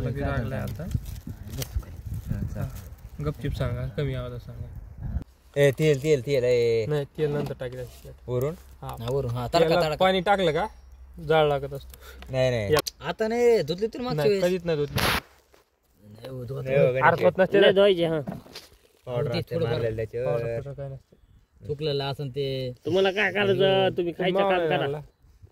मला ती लागलाय आता गपचिप सांगा कमी आवाजात सांगा ए तेल तेल तेल ए नाही तेल नंतर टाकायचं वरून वरून हा तडका पाणी टाकलं का जाळ लागत असतो नाही नाही आता नाही धुतली तर मागच्या वेळेस कधीच नाही धुतली अर्धवट नसते धुवायचे हा मारलेलं त्याच्यावर काय नसतं चुकलेलं असं ते तुम्हाला काय करायचं तुम्ही खायचं काम करा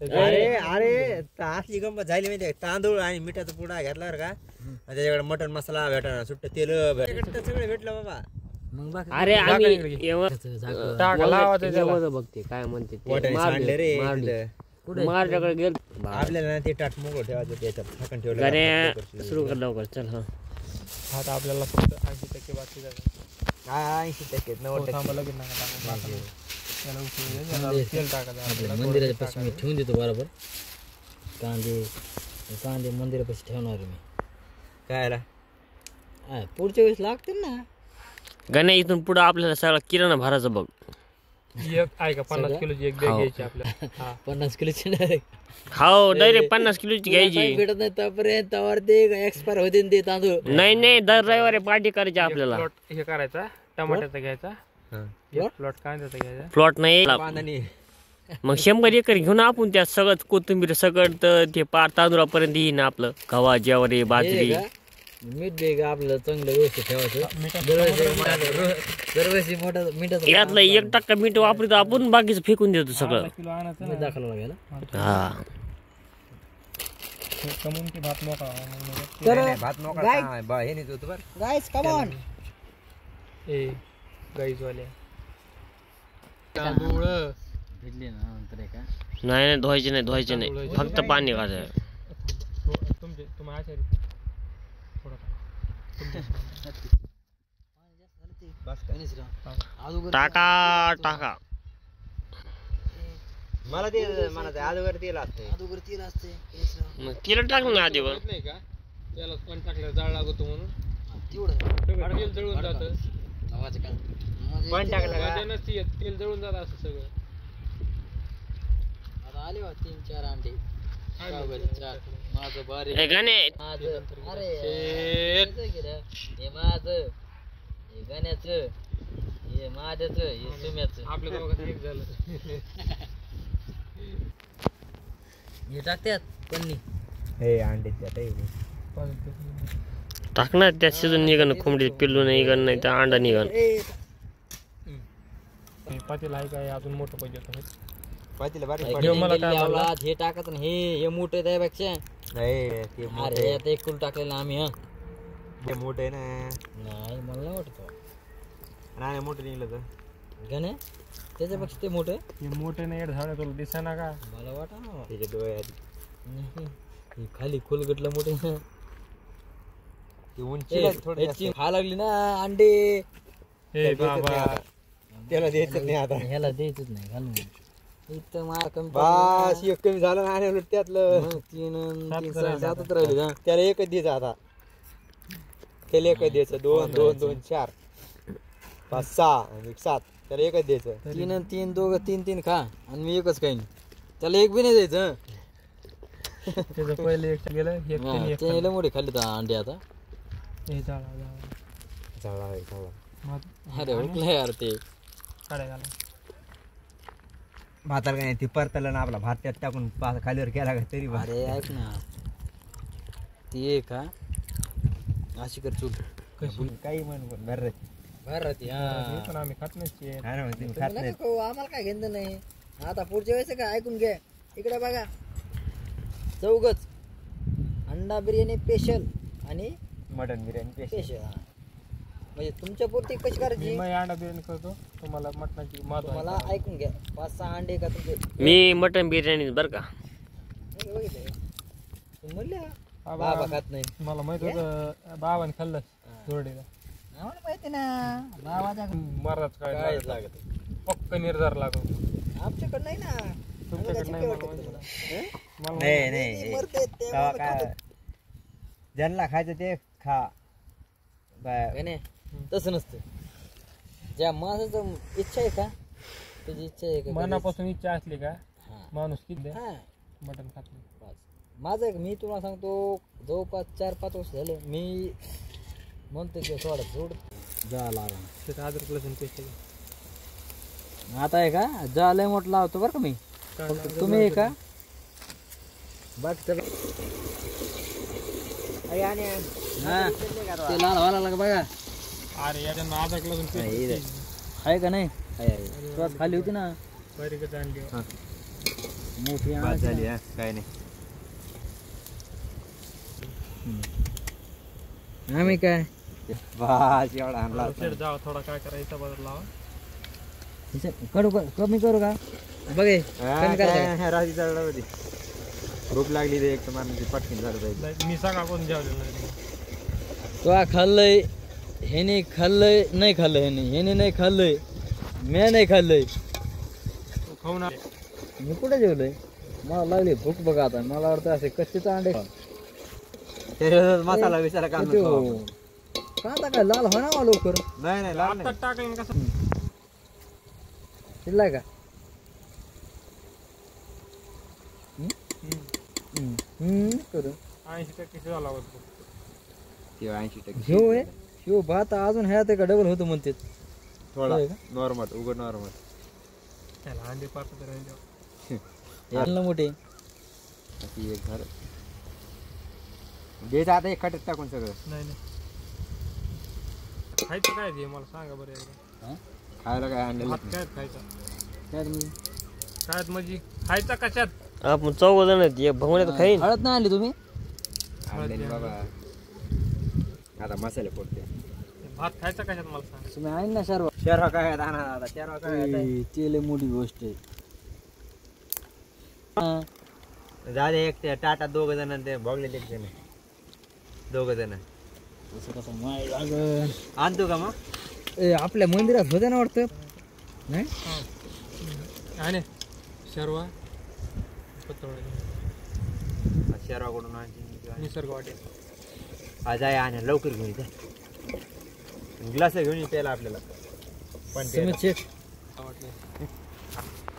अरे अरे असली गंमत झाली माहिती तांदूळ आणि मिठाचा पुडा घेतला का त्याच्याकडे मटन मसाला भेटणार सुट्ट तेल सगळं भेटलं बाबा मग बाकी अरे आम्ही बघते काय म्हणते सांडले रे माझ्याकडे गेल आपल्याला ना ते टाट मोकळं ठेवायचं त्याच्यात झाकण ठेवलं सुरू कर लवकर चल हा आता आपल्याला फक्त 80% बाकी झालं 80% 90% लगेच नका तेल टाकायचं मंदिराच्या पाशी मी ठेवून देतो बरोबर कांदे मंदिरापाशी ठेवणार मी काय पुढच्या वेळेस लागतील ना गणे इथून पुढे आपल्याला सगळा किराणा भरायचं बघ एक आहे का 50 किलोची एक बॅग घ्यायची आपल्याला 50 किलोची डायरेक्ट हो डायरेक्ट 50 किलोची घ्यायची भेटत नाही तोपर्यंत त्यावर ते एक्सपायर होते ते तांदूळ नाही दर रविवारी पार्टी करायची आपल्याला हे करायचा टमाट्याचा घ्यायचा प्लॉट कांद्याचा घ्यायचा प्लॉट नाही मग 100 एकर घेऊन आपण त्यात सगळं कोथिंबीर सगळं ते पार तांदूळापर्यंत येईन आपलं गव्हा ज्वारी बाजरी मीठ बेग आपलं चांगलं व्यवस्थित ठेवायचं दरवर्षी मोठा मीठ यातलं 1% मीठ वापरतो आपण बाकीचं फेकून देतो सगळं दाखवलं लागेल हा भात मोकळा भात मोकळा हे नाही होतं बरं guys come on A guys वाले तांदूळ भेटली ना नंतर का नाही धुवायचे नाही फक्त पाणी घालायचं तुमचे तुम्ही आचारी टाका मला ते अगोदर तेल असते मग तिला टाक ना आधी बघ नाही का त्याला पण टाकलं जाळ लागतो म्हणून तेवढं तेल जळून जातं पण टाकलं का तेल जळून जातं असं सगळं आता आले बा 3-4 अंडे माझं बारी हे गाणे अरे हे माझं हे गाण्याचं हे माझ्याचं हे सुम्याचं आपल्या दोघांचं एक झालं हे टाकतात पन्नी हे अंड्याच्या टाकणार त्यात शिजून निघणं कोंबडी पिल्लू नाही निघण नाही तर अंडा निघण पातेल आहे काय अजून मोठं पाहिजे होतं पातेलं बारीक हे टाकत ना हे मोठे त्यापेक्षा ते अरे आता एक कुल टाकलेलं आम्ही हा ते मोठं आहे ना नाही मला नाही वाटत नाही मोठं निघलं तर गणे त्याच्यापेक्षा ते मोठं हे मोठे नाही झालं तुला दिसा ना का मला वाटा ना त्याच्या डोळ्यात खाली खोलगटलं मोठे ती उंची थोडी खा लागली ना अंडे हे बाबा त्याला द्यायचं नाही आता ह्याला द्यायचंच नाही घालून इथं मार कमी बस एक कमी झालं ना आणि त्यातलं 3-7 राहिले त्याला एकच द्यायचं आता त्याला एकच द्यायचं 2-2-2 4 5-6 आणि 7 त्याला एकच द्यायचं 3 दोघं 3 खा आणि मी एकच काही त्याला एक बी नाही द्यायचं त्याचं पहिले एक गेलं ते मोठे खाल्ले तर अंडे आता हे झाला अरे उठलं यार ते काढाय घाला भाताला काय ते परतलं ना आपला भात त्यात टाकून खालीवर केला का तरी अरे ऐक ना ते का अशी कर चूल काही म्हण बरं राहते पण आम्ही खात नाही खात नाही आम्हाला काय घेणं नाही आता पुढच्या वेळेस काय ऐकून घ्या इकडे बघा चौगच अंडा बिर्याणी स्पेशल आणि मटन बिर्याणी स्पेशल म्हणजे तुमच्या पुरती कशी करायची मी अंडा बिर्याणी करतो तुम्हाला मटणाची मला ऐकून घ्या 5-6 अंडे का तुमचे मी मटन बिर्याणी बरं का म्हणले बाबा खात नाही मला माहित होतं बाबाने खाल्लं जोडीला आम्हाला माहिती ना बाबाच्या मरणाच काय लागत पक्क निर्धार लागतो आमच्याकडे नाही ना तुमच्याकडे नाही नाही ज्यांना खायचं ते खा तसं नसतं ज्या माणसाचं इच्छा आहे का त्याची इच्छा आहे का मनापासून इच्छा असली का माणूस किती मटन खात नाही माझं एक मी तुला सांगतो जवळपास 4-5 वर्ष झालं मी म्हणतो की सोड जा लावा त्याचं अद्रक लसूण पेस्ट आता आहे का जा लय मोठं लावतो बरं का मी तुम्ही आहे का बाकी हा ते लाल व्हायला लागला बघा अरे याच्यानं अद्रक लसूण पेस्ट आहे का नाही श्वास खाली होती ना बारीकच आणली मोठी बाद झाली हा काय नाही आम्ही काय बस एवढा आणला शेड जावा थोडा काय करायचा बदल लावा कमी करू का बघे कमी करायचं राजी चढला होती भूक लागली रे एक तर माणूस पटकन झालं पाहिजे नाही, मी सगळा कोण जेवलेलं नाही तो खाल्लंय ह्याने खाल्लंय नाही खाल्लं ह्याने नाही खाल्लंय मी नाही खाल्लंय तू खाऊन आले. मी कुठे जेवलोय मला लागली भूक बघा आता मला वाटतं असे कच्चेच अंडे त्याच्यात मसाला विसाला काम नसतो. कांदा काय लाल हो ना मला लवकर नाही नाही लाल आता नाही टाकलं ना कसं शिजलाय का करू 80% शिजायला होतो किंवा 80% शिव आहे शिव भात अजून ह्यात का डबल होतो म्हणते थोडा होय का? नॉर्मल उघड नॉर्मल त्याला अंडे पाठवत राहिले आणलं मोठे ती एक घर घ्यायचं आता एक खटत टाकून सगळं नाही नाही खायचं काय ते मला सांगा बरं एकदा खायला काय आणलेलं भात काय खायचा त्यात मी काय म्हणजे खायचा कशात आपण 4 जण आहेत एक भवण्यात खाईन हळद नाही आणली तुम्ही आणलेली बाबा आता मसाले पोटते भात खायचा कशात मला सांगा तुम्ही आहे ना सर्व शर्वा काय दाना आता शर्वा काय ते लय मोठी गोष्ट आहे झाले एक ते टाटा 2 जण ते भोगलेले एक जण 2 जण असं कसं माय लागन आणतो का मग आपल्या मंदिरात होते ना वाटतं नाही आणि शर्वा पत्रोळे शर्वा कडून आणखी निसर्ग वाटेल आज आहे आणि लवकर घेऊन येते ग्लास घेऊन ये प्यायला आपल्याला पण तुम्ही चेक वाटलं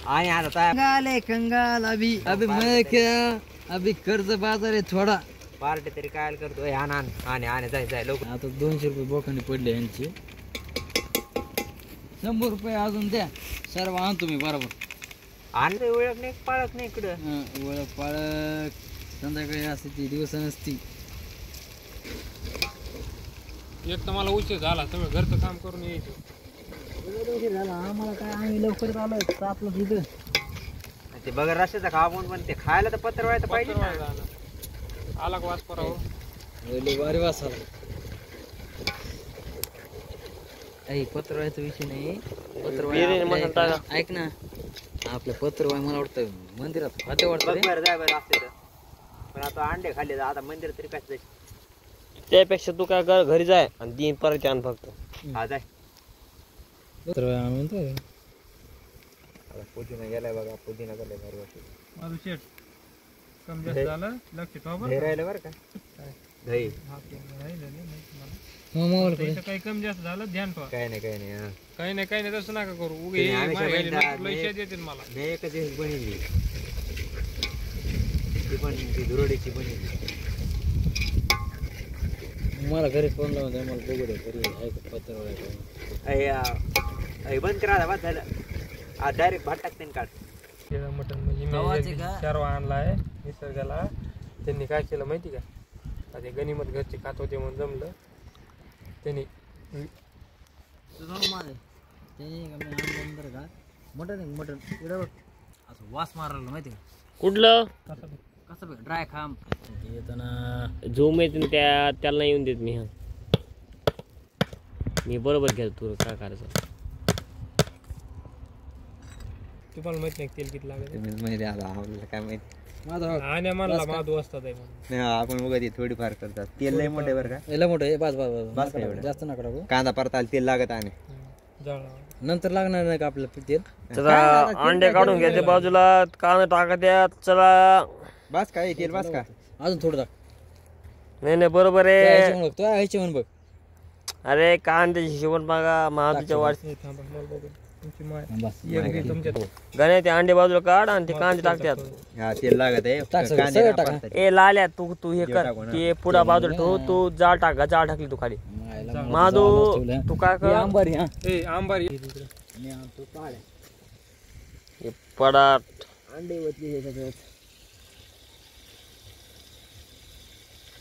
आणि आता तयार कंगाल है कंगाल अभी अभी मैं क्या अभी कर्ज बाजार आहे थोडा पार्टी तरी काय करतो आण आण आणि आणि जाय जाय लवकर आता 200 रुपये बोकाने पडले यांचे 100 रुपये अजून द्या सर्व आण तुम्ही बरोबर आणि ओळख नाही पाळत नाही इकडं ओळख पाळक संध्याकाळी असते ती दिवस नसती एक तर मला उशीर झाला सगळं घरचं काम करून यायचं झाला आम्हाला काय आम्ही लवकरच आलोय आपलं तिथं ते बघा रस्त्याचा खावा पण ते खायला तर पत्र व्हायचं पाहिजे ना. आला का वास करावं वारी वास आला पत्रवायचा विषय नाही पत्रवाय ऐक ना आपलं पत्रवाय मला वाटतं मंदिरात खाते बघ वाटतं बरं जाय बरं असते तर पण आता अंडे खाल्ले तर आता मंदिर तरी काय त्यापेक्षा तू काय कर घरी जाय आणि 3 परत आण फक्त हा जाय पत्रवाय आम्ही म्हणतो आता पुदिना गेलाय बघा पुदिना गेलाय भारी वाटतं माझं शेट कमी जास्त झालं लक्ष ठेवा बरं दही राहिलं बरं का काय? दही हा, ते राहिलं नाही माहिती मला. मोबाईल आता इथं काही कमी जास्त झालं ध्यान ठेवा काय नाही हा काही नाही तसं नका करू उगे ते आम्ही मागे सगळे गेले, लय शेत येतील मला मी एकच दिवस बनवली ती पण ती दुरोडीची बनवली मला घरी फोन लावून द्या मला बघू द्या घरी आहे का पत्रवाय बंद करा बस झालं आज डायरेक्ट भात टाकते काढ मटन म्हणजे गव्हाचे मी का? शर्वा आणलाय निसर्गाला त्यांनी काय केलं माहिती का आता गनिमत घरचे खात होते म्हणून जमलं त्यांनी का मटन मटन असं वास मारायला माहिती का कुठलं कसं ड्राय खाम येताना झूम येते त्याला नाही येऊन देत मी हा मी बरोबर घेतो तू काय करायचं तुम्हाला माहित नाही तेल किती लागत तुम्हीच माहिती आता आपल्याला काय माहिती माझा आणि म्हणला माधू असतात आहे म्हणून नाही आपण बघा ती थोडीफार करतात तेल लय मोठे बरं का लय मोठं आहे बस बस का एवढं? जास्त नका टाकू कांदा परताला तेल लागत आणि जळला नंतर लागणार नाही का आपलं तेल चला अंडे काढून घ्यायचे बाजूला कांदा टाका द्या चला बस का तेल बस का अजून थोडं टाक नाही बरोबर आहे बघ तो ह्याचे म्हणून बघ अरे कांद्याची हिशोबन बघा महादूच्या वाढ थांबा मला बघू तुमची माय बस एक बी तुमच्या गण्या ते अंडे बाजूला काढ आणि ते कांदे टाकतात. हा तेल लागत आहे टाक सगळं, कांदे सगळं नाही टाका. पाडतात. ए लाल्या तू तू हे कर टाकू ना. ते पुढा बाजूला ठेव. तू जाळ टाक जाळ टाकली तू खाली. मायला माधू ठेवलं. तू काय हे कर आंबारी हा ए आंबारी तिकडे मी आणतो काढ्या हे पडाट अंडे वतली हे सगळं.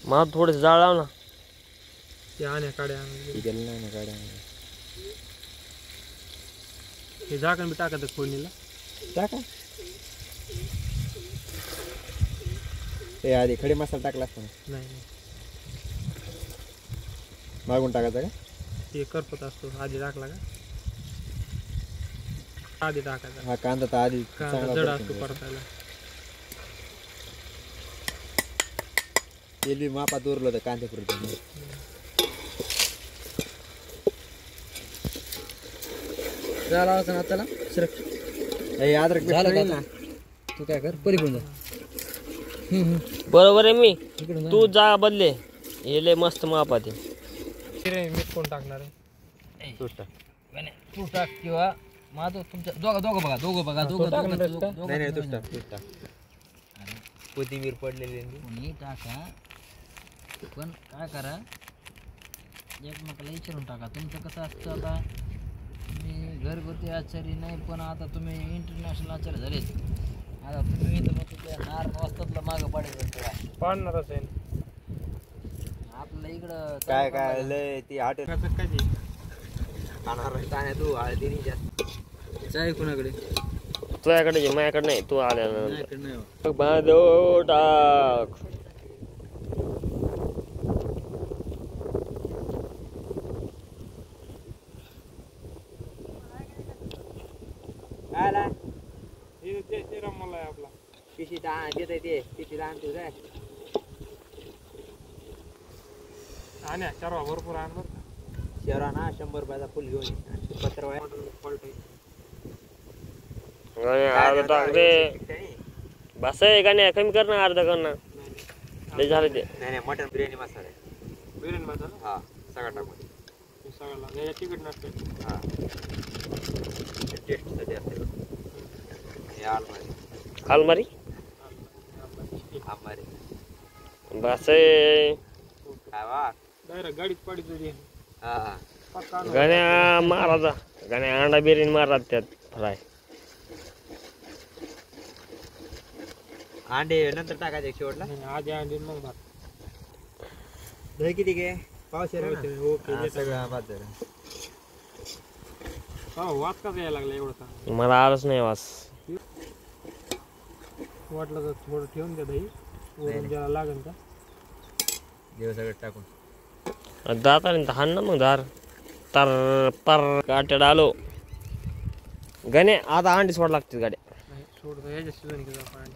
माधू थोडस जाळ लाव ना. ते आण्या काड्या आणले. ते गेलं नाही ना गाड्या. हे झाकण बी टाकत फोडणीला. टाका ते आधी खडे मसाला टाकला असता ना. नाही नाही. मागून टाकायचा का ते करपत असतो आधी टाकला का आधी टाकायचा. हा कांदा तर आधी कांदा चांगला जड परतून असतो घ्यायचा. परतायला. तेल बी मापात उरलं होतं कांदे परतून. झाला असं ना त्याला सरक हे अद्रक पेस्ट झालं टाकेल का ना. तू काय कर पलीकडून जा बरोबर आहे मी. इकडून जा. तू जा बदले हे लय मस्त माप आहे. जिरे मीठ कोण टाकणार आहे. तूच टाक. तू टाक किंवा माझं तुमच्या दोघं दोघं बघा नाही नाही तूच टाक तूच टाक. कोथिंबीर पडलेली आहे. कोणी टाका पण काय करा एकमेकाला विचारून टाका. तुमचं कसं असतं आता तुम्ही घरगुती आचारी नाही पण आता तुम्ही इंटरनॅशनल आचार्य झाले. आता तुम्ही इथं मग तुझ्या नारायण वाजतातला मागं पाडायचं काय पाडणारच आहे. आपल्याला इकडं काय काय लय ती हॉटेल कसं काय ते? खाणार आहे तू हळदी नाही जास्त. चाय कुणाकडे तुझ्याकडे घे, माझ्याकडे नाही. तू आल्यानंतर माझ्याकडे नाही हो. बांधो टाक. आला ते रमला आहे आपला. पिशी देत ते पिशी लहान तू काय आण्या चारवा भरपूर आण बरं का. शेरा ना 100 रुपयाचा फुल घेऊन ये. 70 वाय फॉल्ट आहे. अर्धा टाक रे. बस आहे का नाही कमी कर ना अर्धा कर ना. लय झालं ते. नाही नाही मटन बिर्याणी मसाला आहे. बिर्याणी मसाला हा सगळा टाकून हे सगळं याच्या तिकट नसते. हा टेस्टसाठी असते. हे आलमारी अलमारी आंबारी बस आहे. काय वा डायरेक्ट गाडीत पाडी तुझी. हा हा पक्का आणून. गण्या महाराजा गण्या अंडा बिर्याणी मारतात त्यात फ्राय. अंडे नंतर टाकायचे एक शेवटला. नाही, आधी अंडी मग भात. दही किती घे पावशेर आहे ना? ओके हा, सगळं भात झालं. हो वाद का यायला लागला एवढं सांग. मला आलंच नाही वास. वाटलं तर थोडं ठेवून द्या दही. वरून ज्याला लागेल का देव सगळं टाकून दाताने हाण ना मग धार तर पर काट्यात आलो. गणे आता अंडी सोड लागते गाड्या. नाही थोडं ह्याच्या शिजून घ्या पाणी.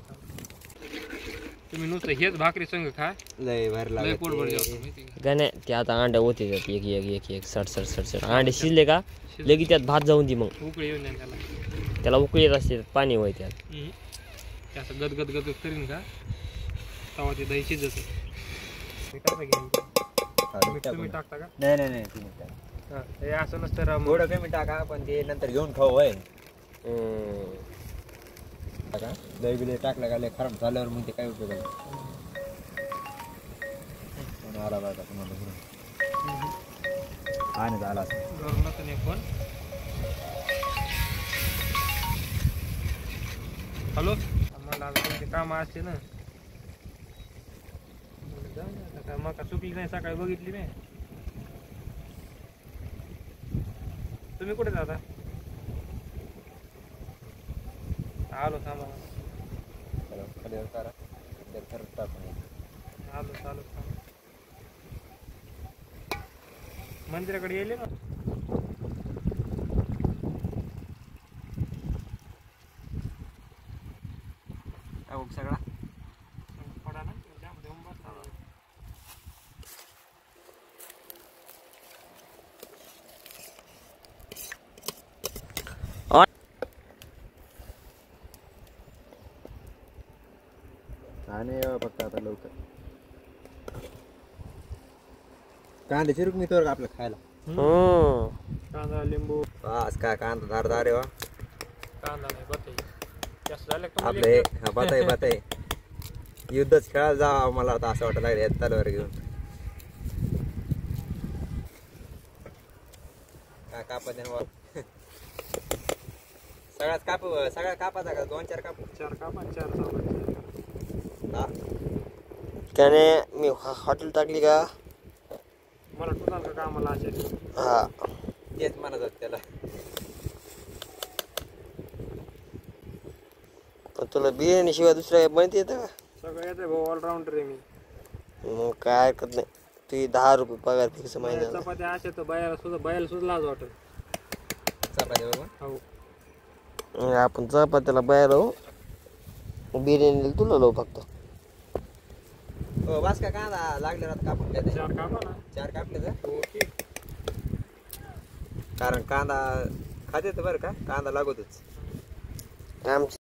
तुम्ही नुसतं हेच भाकरी संग खा. लय भर लय लागत पोटभर ते. जेवतो माहिती आहे गणे ते आता अंड्या होते एक एक एक एक सट सट सट सट अंडे शिजले का लगेच त्यात भात जाऊन दे. मग का. उकळी येऊन द्या त्याला. त्याला उकळी येत असते पाणी होय त्यात. ते असं गदगद गदगद करीन का तवा ते दही शिजत. मी कसं घेईन ते? हा, मीठ तुम्ही टाकून. टाकता का. नाही नाही नाही तुम्ही टाका. हा, हे असं नसतं राम. थोडं कमी टाका पण ते नंतर घेऊन खाऊ होय. टाका दही बिले टाकलं का लय खराब झाल्यावर मग ते काय उपयोग आहे. आला बाबा तुम्हाला घरून. आणि झाला असं. घरून नसतं नाही फोन. हॅलो मला आता तुमचे कामं असते ना. म्हणलं जाऊ दे आता काय मका चुकली नाही सकाळी बघितली नाही. तुम्ही कुठे जाता. आलो थांबा. चला, खालीवर करा. ते खरंच टाकून या. आलो चालू थांबा. मंदिराकडे येईल ना. टाकू सगळा पडा ना त्यामध्ये उंबरला. आणि फक्त आता लवकर कांदे चिरूक मी तर आपलं खायला. कांदा लिंबू बस काय कांदा धारदार आहे वा कांदा नाही बटाई जास्त झालं का आपलं हे बाताई बाताई युद्धच खेळायला जावं मला आता असं वाटायला लागलं तलवार घेऊन काय कापत आहे वा. सगळ्यात कापाचा का 2-4 कापू 4 कापा 4 चौघांचे. हा त्याने मी हॉटेल टाकली का मला टुनाल का कामाला आचारी हा तेच म्हणत होत त्याला पण तुला बिर्याणी शिवाय दुसरं काय बनते येतं का सगळं येते भाऊ ऑलराऊंडर आहे मी मग काय हरकत नाही तुझी 10 रुपये पगार फिक्स महिन्याला चपात्या अशा तर बायाला सुद्धा लाज वाटेल. चपाती बाबा हो आपण चपात्याला बाहेर राहू बिर्याणी तुला लावू फक्त हो बस का कांदा लागले ना कापून घ्या 4 कापा ना 4 कापले तर ओके. कारण कांदा खाते तर बरं का कांदा लागतच आमच्या